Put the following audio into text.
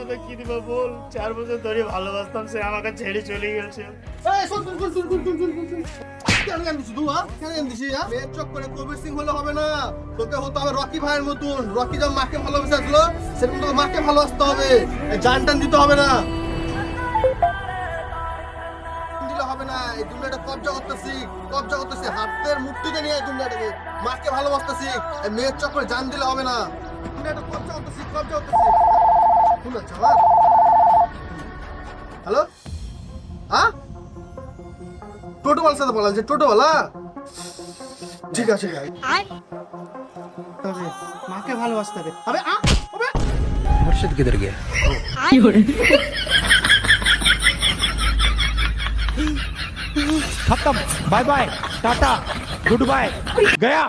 মতো কি দিবা বল? 4 বছর ধরে ভালোবাসতাম, সে আমাকে ছেড়ে চলে গেছে। এই শোন শোন শোন শোন শোন শোন শোন শোন। কেন কান্দিস তুই? কেন কান্দিস? মেয়ের চোখ করে কবির সিং হলে হবে না, তোকে হতে হবে রকি ভাইয়ের মতন। রকি যখন মাকে ভালোবেসে আসলো সেরকম তোকে মাকে ভালোবাসতে হবে, জান টান দিতে হবে না, দিলে হবে না। এই দুনিয়াটা কবজা করতেছি, কবজা করতেছি, হাতের মুঠোতে নিয়ে এই দুনিয়াটাকে মাকে ভালোবাসতেছি। এই মেয়ের চোখ করে জান দিলে হবে না, দুনিয়াটা কবজা করতেছি, কবজা করতেছি। শুন আচ্ছা আমার হ্যালো, হ্যাঁ টোটোওয়ালার সাথে বলা যে টোটোওয়ালা ঠিক আছে। তবে মাকে ভালোবাসতে হবে। আবে আবে मुर्शिद किधर गया? खत्म, bye bye, tata, goodbye, गया।